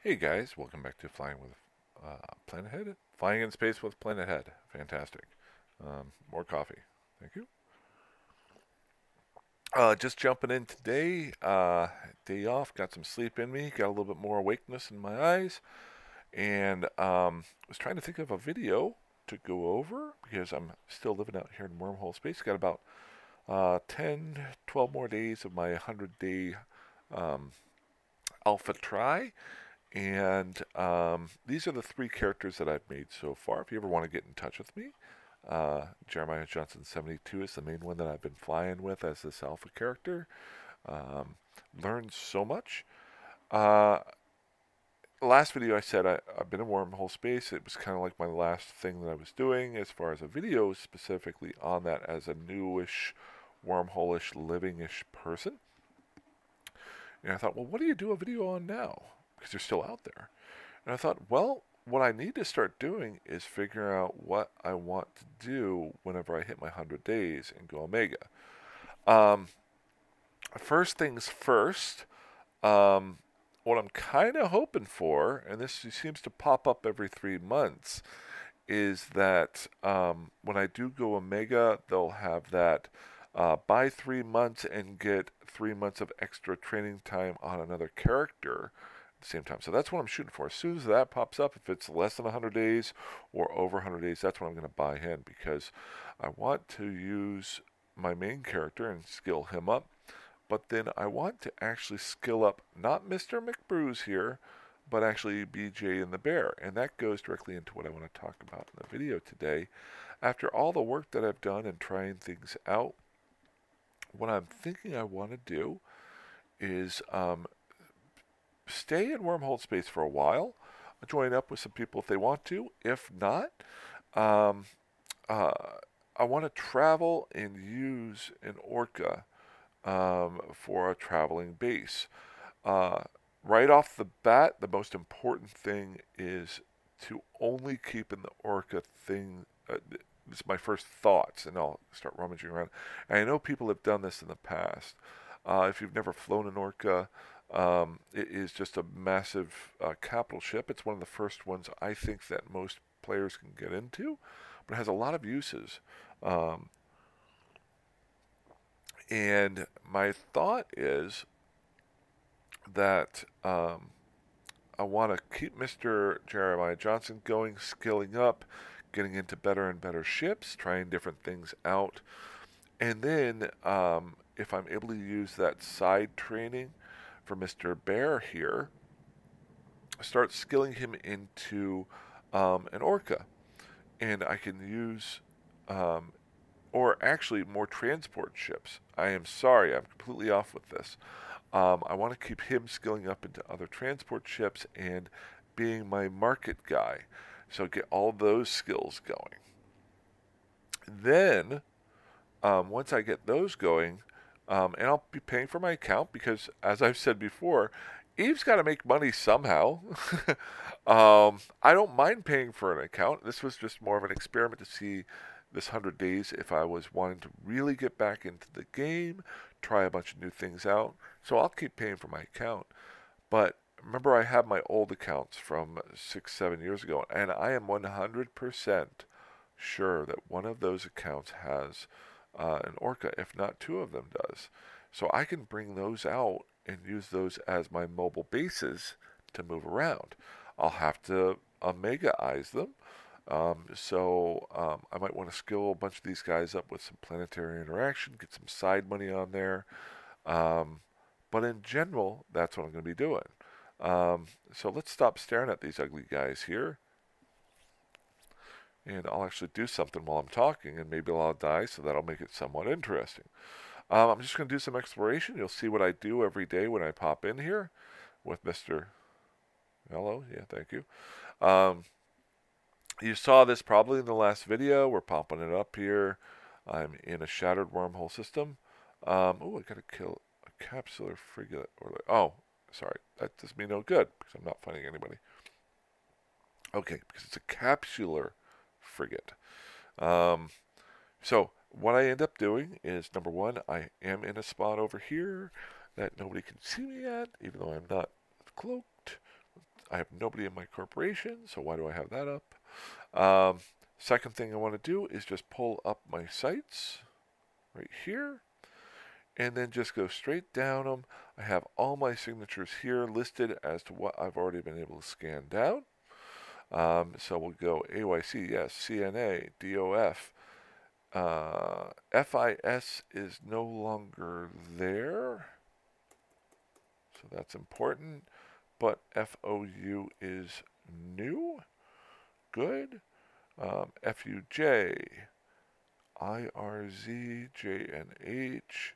Hey guys, welcome back to Flying with Planethead. Flying in space with Planethead. Fantastic. More coffee. Thank you. Just jumping in today. Day off. Got some sleep in me. Got a little bit more awakeness in my eyes. And was trying to think of a video to go over because I'm still living out here in wormhole space. Got about 10, 12 more days of my 100-day um, alpha try. And these are the three characters that I've made so far. If you ever want to get in touch with me, Jeremiah Johnson 72 is the main one that I've been flying with as this alpha character. Um, Learned so much. Uh, Last video I said I've been in wormhole space. It was kind of like my last thing that I was doing as far as a video specifically on that as a newish, wormhole-ish, living-ish person. And I thought, well, what do you do a video on now? Because they're still out there. And I thought, well, what I need to start doing is figure out what I want to do whenever I hit my 100 days and go Omega. Um, First things first, what I'm kind of hoping for, and this seems to pop up every 3 months, is that when I do go Omega, they'll have that buy 3 months and get 3 months of extra training time on another character at the same time. So that's what I'm shooting for. As soon as that pops up, if it's less than 100 days or over 100 days, that's when I'm going to buy in because I want to use my main character and skill him up. But then I want to actually skill up not Mr. McBruise here, but actually BJ and the Bear. And that goes directly into what I want to talk about in the video today. After all the work that I've done and trying things out, what I'm thinking I want to do is stay in wormhole space for a while, join up with some people if they want to. If not, um, uh, I want to travel and use an orca for a traveling base. Uh, right off the bat, the most important thing is to only keep in the orca thing. This is my first thoughts, and I'll start rummaging around. And I know people have done this in the past. If you've never flown an orca, it is just a massive capital ship. It's one of the first ones I think that most players can get into, but it has a lot of uses. Um, and my thought is that I want to keep Mr. Jeremiah Johnson going, skilling up, getting into better and better ships, trying different things out. And then if I'm able to use that side training for Mr. Bear here, start skilling him into an orca. And I can use, or actually more transport ships. I am sorry, I'm completely off with this. I want to keep him skilling up into other transport ships and being my market guy. So get all those skills going. Then, once I get those going, and I'll be paying for my account because, as I've said before, Eve's got to make money somehow. I don't mind paying for an account. This was just more of an experiment to see this 100 days if I was wanting to really get back into the game, try a bunch of new things out. So I'll keep paying for my account. But remember, I have my old accounts from 6, 7 years ago, and I am 100% sure that one of those accounts has an orca, if not two of them does. So I can bring those out and use those as my mobile bases to move around. I'll have to omega-ize them. I might want to skill a bunch of these guys up with some planetary interaction, get some side money on there. Um, but in general, that's what I'm going to be doing. So let's stop staring at these ugly guys here. And I'll actually do something while I'm talking, and maybe I'll die, so that'll make it somewhat interesting. I'm just going to do some exploration. You'll see what I do every day when I pop in here with Mr. Hello. Yeah, thank you. Um, you saw this probably in the last video. We're popping it up here. I'm in a shattered wormhole system. Oh, I got to kill a capsular frigate. Oh, sorry. That does me no good because I'm not finding anybody. Okay, because it's a capsular frigate. Um, so what I end up doing is, number one, I am in a spot over here that nobody can see me at, even though I'm not cloaked. I have nobody in my corporation, so why do I have that up? Second thing I want to do is just pull up my sites right here, and then just go straight down them. I have all my signatures here listed as to what I've already been able to scan down. So we'll go AYC, yes, CNA, DOF. FIS is no longer there, so that's important, but FOU is new. Good. FUJ, IRZ, JNH,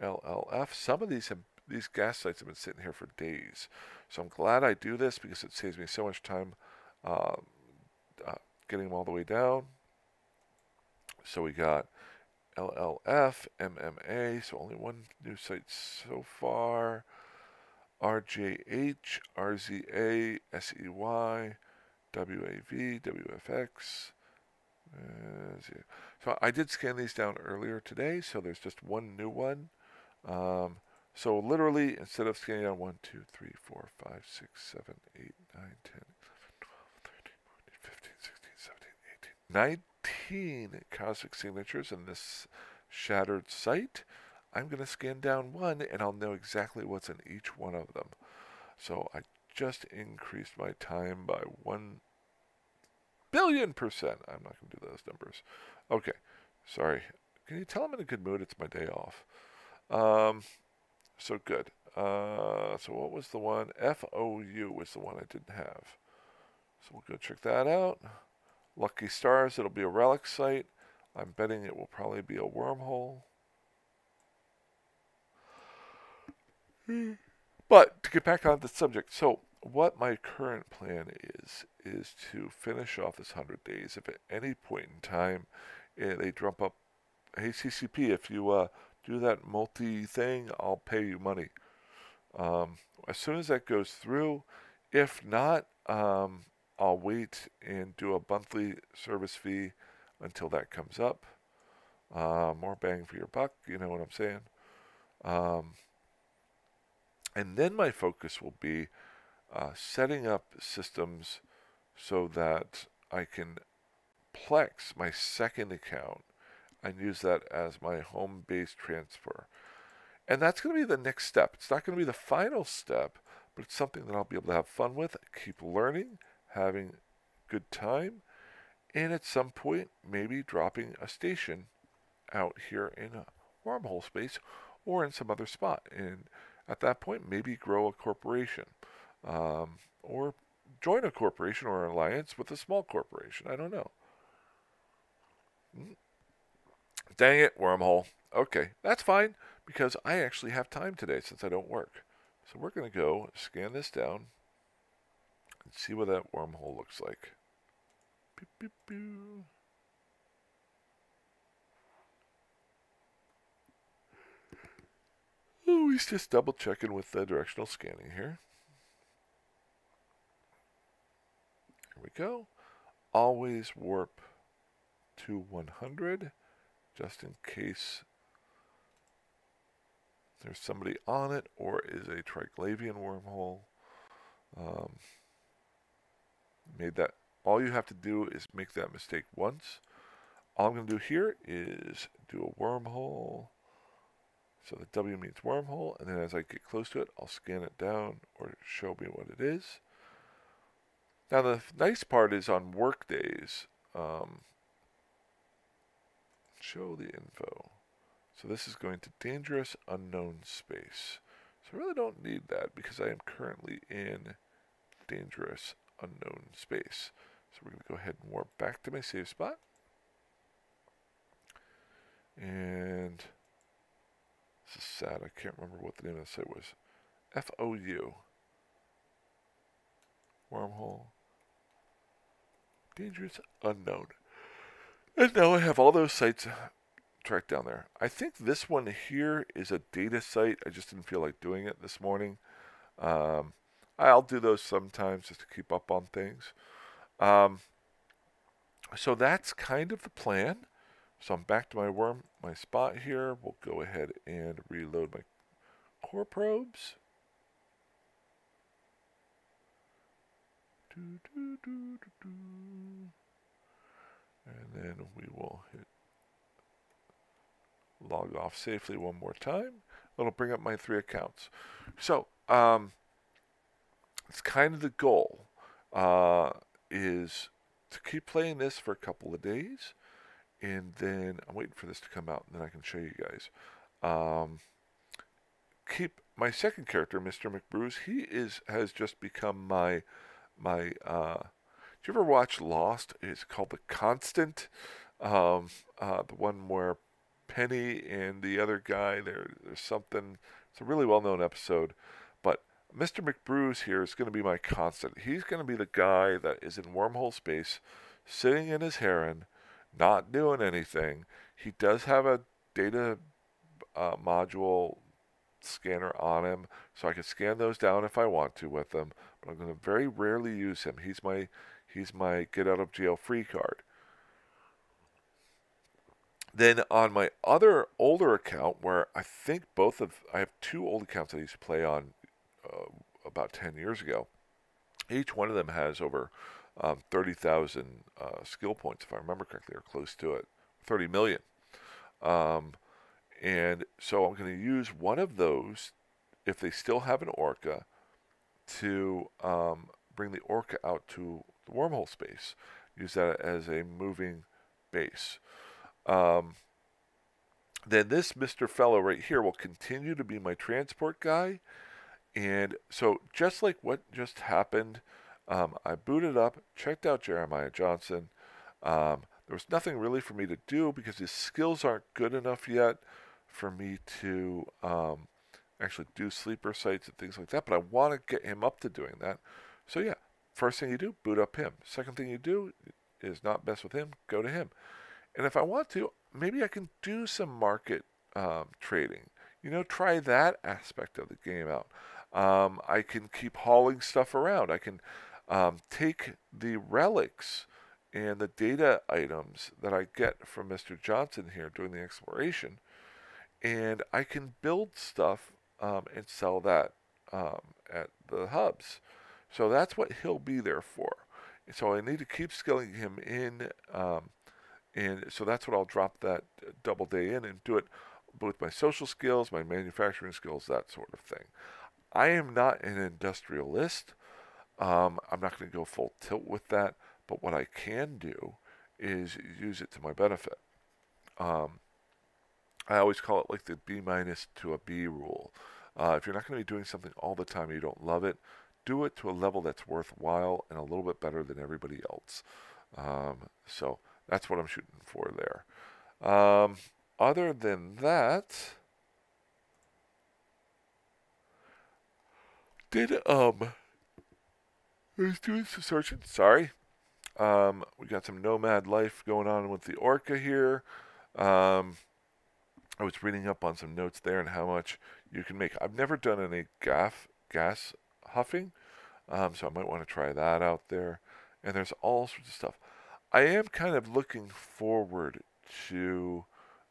LLF. Some of these gas sites have been sitting here for days, so I'm glad I do this because it saves me so much time getting them all the way down. So we got LLF, MMA, so only one new site so far. RJH, RZA, SEY, WAV, WFX. So I did scan these down earlier today, so there's just one new one. So literally, instead of scanning down 1, 2, 3, 4, 5, 6, 7, 8, 9, 10, 12, 13, 14, 15, 16, 17, 18, 19 cosmic signatures in this shattered site, I'm going to scan down one and I'll know exactly what's in each one of them. So I just increased my time by 1 billion %. I'm not going to do those numbers. Okay, sorry. Can you tell I'm in a good mood? It's my day off. So good. So what was the one? FOU was the one I didn't have. So we'll go check that out. Lucky stars, it'll be a relic site. I'm betting it will probably be a wormhole. But to get back on the subject, so what my current plan is to finish off this 100 days. If at any point in time they drum up, hey CCP, if you do that multi thing, I'll pay you money. As soon as that goes through, if not, I'll wait and do a monthly service fee until that comes up. More bang for your buck, you know what I'm saying? And then my focus will be setting up systems so that I can Plex my second account and use that as my home base transfer. And that's going to be the next step. It's not going to be the final step, but it's something that I'll be able to have fun with, keep learning, having good time, and at some point maybe dropping a station out here in a wormhole space or in some other spot. And at that point, maybe grow a corporation or join a corporation or an alliance with a small corporation. I don't know. Dang it, wormhole. Okay, that's fine because I actually have time today since I don't work. So we're going to go scan this down and see what that wormhole looks like. Beep, beep, beep. Oh, he's just double checking with the directional scanning here. Here we go. Always warp to 100 just in case there's somebody on it or is a Triglavian wormhole. All you have to do is make that mistake once. All I'm going to do here is do a wormhole. So the W means wormhole, and then as I get close to it, I'll scan it down or show me what it is. Now the nice part is on work days, show the info. So this is going to dangerous unknown space. So I really don't need that because I am currently in dangerous unknown space. So we're going to go ahead and warp back to my save spot. And this is sad. I can't remember what the name of the site was. FOU. Wormhole. Dangerous unknown. And now I have all those sites tracked down there. I think this one here is a data site. I just didn't feel like doing it this morning. I'll do those sometimes just to keep up on things. So that's kind of the plan. So I'm back to my spot here. We'll go ahead and reload my core probes. And then we will hit log off safely one more time. It'll bring up my 3 accounts. So, it's kind of the goal, is to keep playing this for a couple of days, and then I'm waiting for this to come out, and then I can show you guys. Keep my second character, Mr. McBruce. He has just become my. Did you ever watch Lost? It's called The Constant. The one where Penny and the other guy, there's something. It's a really well-known episode, but Mr. McBruce here is going to be my constant. He's going to be the guy that is in wormhole space, sitting in his heron, not doing anything. He does have a data module scanner on him, so I can scan those down if I want to with him. But I'm going to very rarely use him. He's my get out of jail free card. Then on my other older account, where I have 2 old accounts I used to play on about 10 years ago. Each one of them has over 30,000 skill points, if I remember correctly, or close to it, 30 million. And so I'm going to use one of those, if they still have an orca, to bring the orca out to the wormhole space. Use that as a moving base. Then this Mr. Fellow right here will continue to be my transport guy. And so just like what just happened, I booted up, checked out Jeremiah Johnson. There was nothing really for me to do because his skills aren't good enough yet for me to actually do sleeper sites and things like that. But I want to get him up to doing that. So yeah, first thing you do, boot up him. Second thing you do is not mess with him, go to him. And if I want to, maybe I can do some market trading. Try that aspect of the game out. I can keep hauling stuff around. I can take the relics and the data items that I get from Mr. Johnson here doing the exploration, and I can build stuff and sell that at the hubs. So that's what he'll be there for. So I need to keep skilling him in, and so that's what I'll drop that double day in and do it with my social skills, my manufacturing skills, that sort of thing. I am not an industrialist. I'm not going to go full tilt with that, but what I can do is use it to my benefit. I always call it like the B- to a B rule. If you're not going to be doing something all the time and you don't love it, do it to a level that's worthwhile and a little bit better than everybody else. So that's what I'm shooting for there. Other than that, I was doing some searching. Sorry. We got some nomad life going on with the orca here. I was reading up on some notes there and how much you can make. I've never done any gas huffing, so I might want to try that out there. And there's all sorts of stuff. I am kind of looking forward to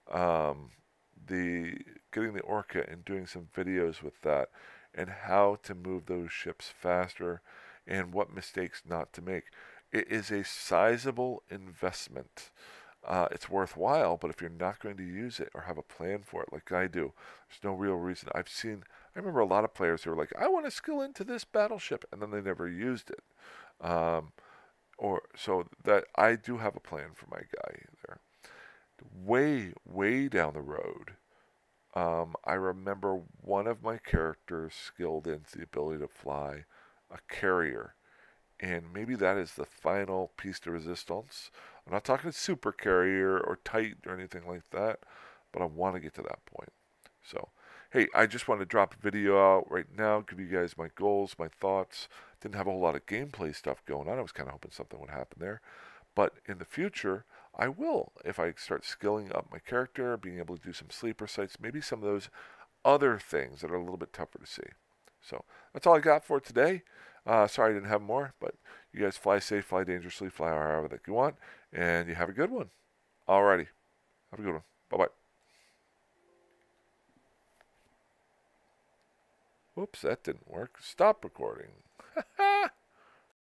getting the orca and doing some videos with that, and how to move those ships faster, and what mistakes not to make. It is a sizable investment. It's worthwhile, but if you're not going to use it or have a plan for it like I do, there's no real reason. I remember a lot of players who were like, I want to skill into this battleship, and then they never used it. So that I do have a plan for my guy there. Way, way down the road, I remember one of my characters skilled into the ability to fly a carrier. And maybe that is the final piece de resistance. I'm not talking super carrier or tight or anything like that, but I want to get to that point. So, hey, I just want to drop a video out right now, give you guys my goals, my thoughts. Didn't have a whole lot of gameplay stuff going on. I was kind of hoping something would happen there. But in the future, I will, if I start skilling up my character, being able to do some sleeper sites, maybe some of those other things that are a little bit tougher to see. So that's all I got for today. Sorry I didn't have more, but you guys fly safe, fly dangerously, fly however that you want, and you have a good one. Alrighty. Have a good one. Bye-bye. Whoops, that didn't work. Stop recording.